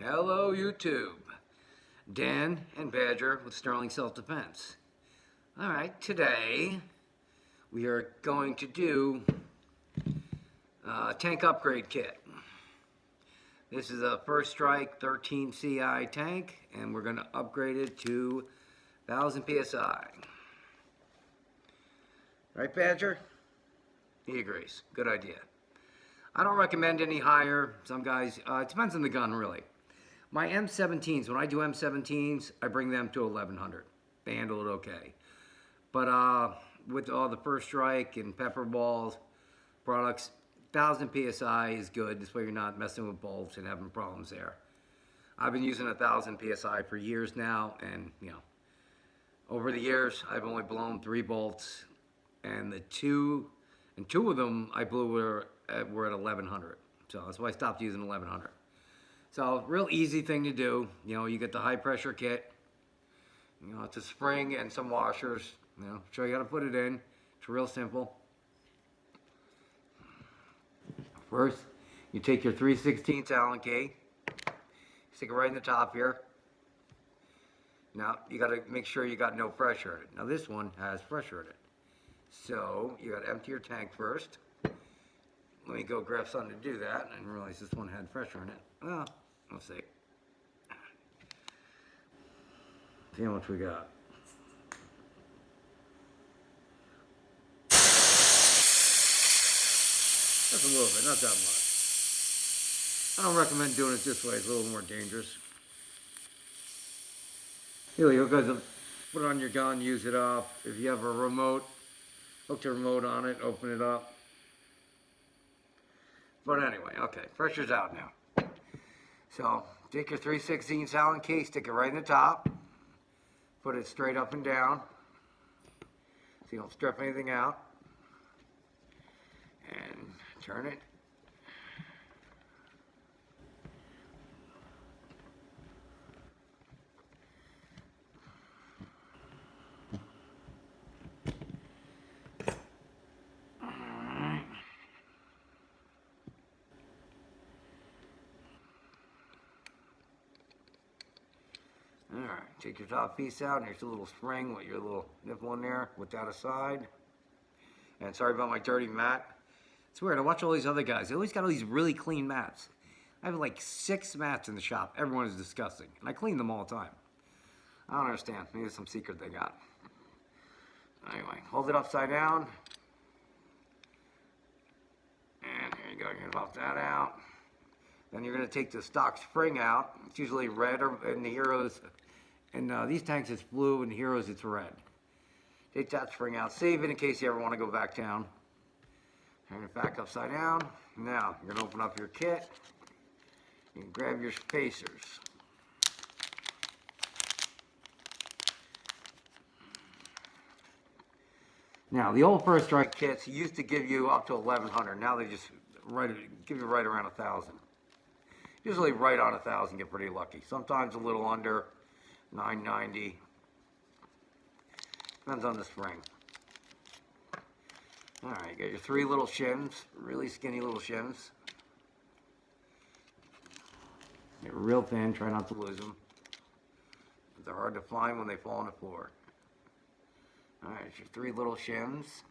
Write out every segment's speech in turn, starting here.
Hello, YouTube. Dan and Badger with Sterling Self-Defense. All right, today we are going to do a tank upgrade kit. This is a First Strike 13 CI tank, and we're going to upgrade it to 1000 PSI. Right, Badger? He agrees. Good idea. I don't recommend any higher. Some guys, it depends on the gun, really. My M17s, when I do M17s, I bring them to 1100. They handle it okay. But with all the First Strike and Pepper Balls products, 1000 PSI is good. This way you're not messing with bolts and having problems there. I've been using 1000 PSI for years now, and over the years, I've only blown 3 bolts, and two of them I blew were at 1100. So that's why I stopped using 1100. So, real easy thing to do. You get the high pressure kit. It's a spring and some washers. Show you how to put it in. It's real simple. First, you take your 3/16 Allen key. Stick it right in the top here. Now, you got to make sure you got no pressure in it. Now, this one has pressure in it. So, you got to empty your tank first. Let me go grab something to do that. I didn't realize this one had pressure in it. Well, let's see. See how much we got. Just a little bit, not that much. I don't recommend doing it this way. It's a little more dangerous. Here you go, guys. Put it on your gun, use it up. If you have a remote, hook the remote on it, open it up. But anyway, okay, pressure's out now. So, take your 3/16 Allen key, stick it right in the top. Put it straight up and down, so you don't strip anything out. And turn it. Alright, take your top piece out, and here's a little spring with your little nipple in there with that aside. And sorry about my dirty mat. It's weird, I watch all these other guys. They always got all these really clean mats. I have like 6 mats in the shop. Everyone is disgusting. And I clean them all the time. I don't understand. Maybe it's some secret they got. Anyway, hold it upside down. And here you go, you're going to pop that out. Then you're going to take the stock spring out. It's usually red, or in the Heroes. In these tanks it's blue, and the Heroes it's red. Take that spring out. Save it in case you ever want to go back down. Turn it back upside down. Now, you're going to open up your kit. You can grab your spacers. Now, the old First Strike kits used to give you up to 1100. Now they just give you right around 1000. Usually right on 1000, get pretty lucky. Sometimes a little under 990. Depends on the spring. Alright, you got your 3 little shims, really skinny little shims. They're real thin, try not to lose them. They're hard to find when they fall on the floor. Alright, your 3 little shims.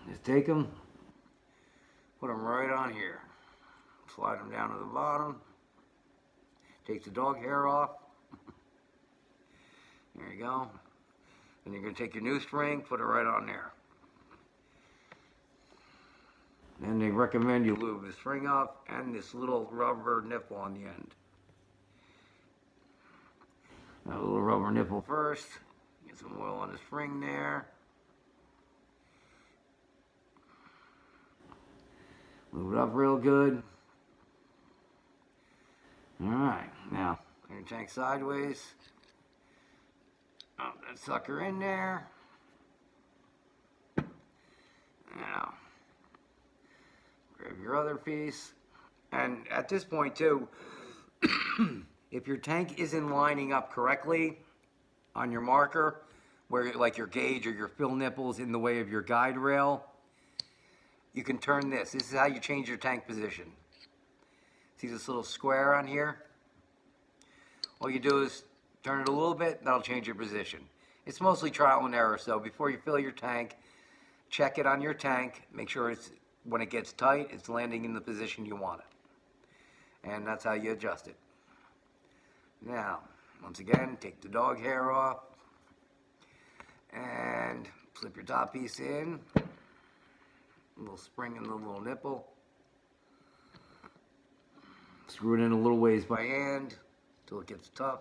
Just take them, put them right on here. Slide them down to the bottom. Take the dog hair off. There you go. Then you're going to take your new spring, put it right on there. Then they recommend you lube the spring up and this little rubber nipple on the end. That little rubber nipple first. Get some oil on the spring there. Lube it up real good. Alright, now, turn your tank sideways. Up that sucker in there. Now, grab your other piece. And at this point too, if your tank isn't lining up correctly on your marker, where like your gauge or your fill nipple is in the way of your guide rail, you can turn this. This is how you change your tank position. See this little square on here? All you do is turn it a little bit, that'll change your position. It's mostly trial and error, so before you fill your tank, check it on your tank, make sure it's, when it gets tight, it's landing in the position you want it. And that's how you adjust it. Now, once again, take the dog hair off and slip your top piece in. A little spring in the little nipple. Screw it in a little ways by hand until it gets tough.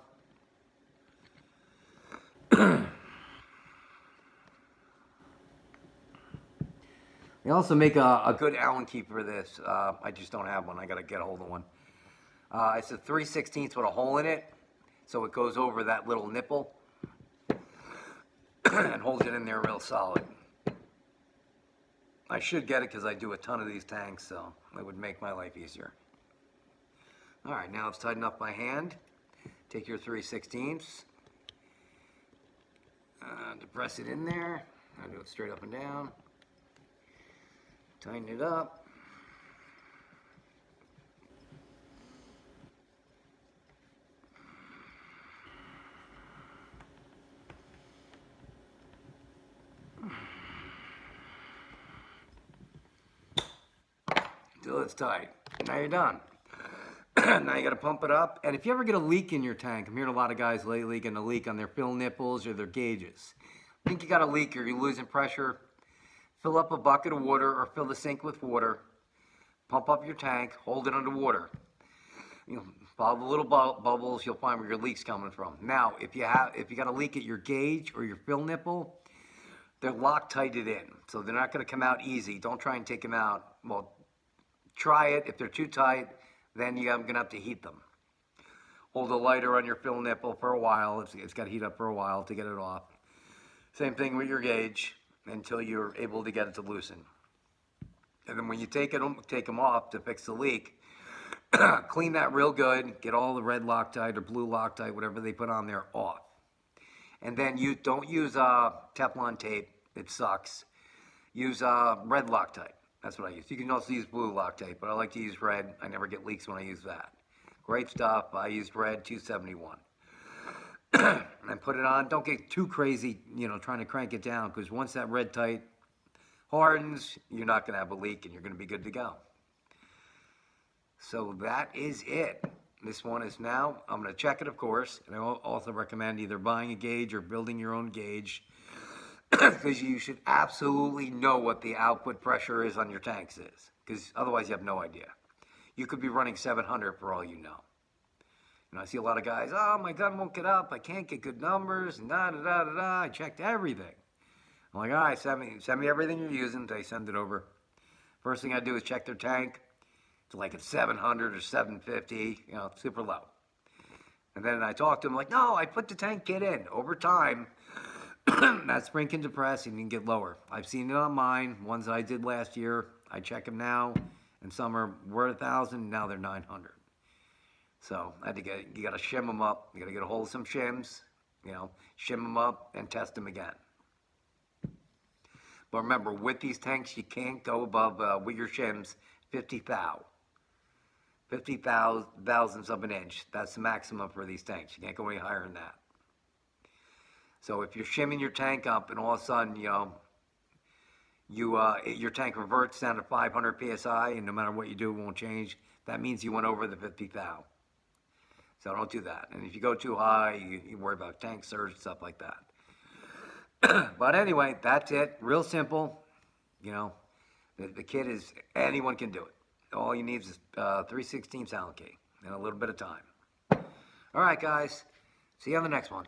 They also make a good Allen key for this. I just don't have one. I gotta get a hold of one. It's a 3/16 with a hole in it, so it goes over that little nipple and holds it in there real solid. I should get it because I do a ton of these tanks, so it would make my life easier. All right, now it's tightened up by hand. Take your 3/16, depress it in there. I do it straight up and down. Tighten it up. Until it's tight. Now you're done. Now you got to pump it up. And if you ever get a leak in your tank, I'm hearing a lot of guys lately getting a leak on their fill nipples or their gauges. Think you got a leak or you're losing pressure, fill up a bucket of water or fill the sink with water, pump up your tank, hold it underwater. You know, follow the little bubbles, you'll find where your leak's coming from. Now, if you got a leak at your gauge or your fill nipple, they're Loctited in, so they're not going to come out easy. Don't try and take them out. Well, try it. If they're too tight, then you're going to have to heat them. Hold a lighter on your fill nipple for a while. It's got to heat up for a while to get it off. Same thing with your gauge until you're able to get it to loosen. And then when you take them off to fix the leak, clean that real good. Get all the red Loctite or blue Loctite, whatever they put on there, off. And then you don't use Teflon tape. It sucks. Use red Loctite. That's what I use. You can also use blue Loctite, but I like to use red. I never get leaks when I use that. Great stuff. I used red 271. And put it on. Don't get too crazy, trying to crank it down, because once that red tight hardens, you're not going to have a leak and you're going to be good to go. So that is it. This one is now, I'm going to check it, of course, and I also recommend either buying a gauge or building your own gauge, because you should absolutely know what the output pressure is on your tanks is, because otherwise you have no idea. You could be running 700 for all you know. I see a lot of guys, oh, my gun won't get up, I can't get good numbers, and da-da-da-da-da, I checked everything. I'm like, all right, send me everything you're using. They send it over. First thing I do is check their tank. It's like at 700 or 750, super low. And then I talk to them like, no, I put the tank kit in. Over time, that spring can depress and you can get lower. I've seen it on mine, ones I did last year. I check them now, and some are worth 1,000, now they're 900. So I had to you got to shim them up. You got to get a hold of some shims, shim them up and test them again. But remember, with these tanks, you can't go above, with your shims, 50 thou. 50 thousandths of an inch. That's the maximum for these tanks. You can't go any higher than that. So if you're shimming your tank up and all of a sudden, your tank reverts down to 500 PSI, and no matter what you do, it won't change, that means you went over the 50 thou. So don't do that. And if you go too high, you worry about tank surge, stuff like that. But anyway, that's it. Real simple. The kit is, anyone can do it. All you need is 3/16 Allen key and a little bit of time. All right, guys. See you on the next one.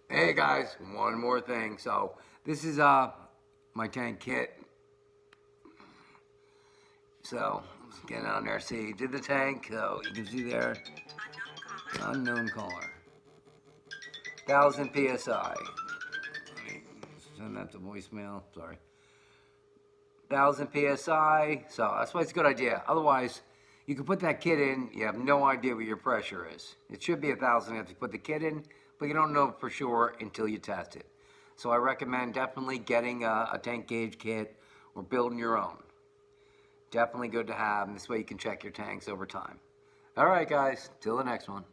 Hey, guys, one more thing. So this is my tank kit. So let's get on there. See, did the tank. So you can see there, unknown caller. 1,000 PSI. Send that to voicemail. Sorry. 1,000 PSI. So that's why it's a good idea. Otherwise, you can put that kit in. You have no idea what your pressure is. It should be 1,000 if you put the kit in, but you don't know for sure until you test it. So I recommend definitely getting a tank gauge kit or building your own. Definitely good to have, and this way you can check your tanks over time. All right, guys. Till the next one.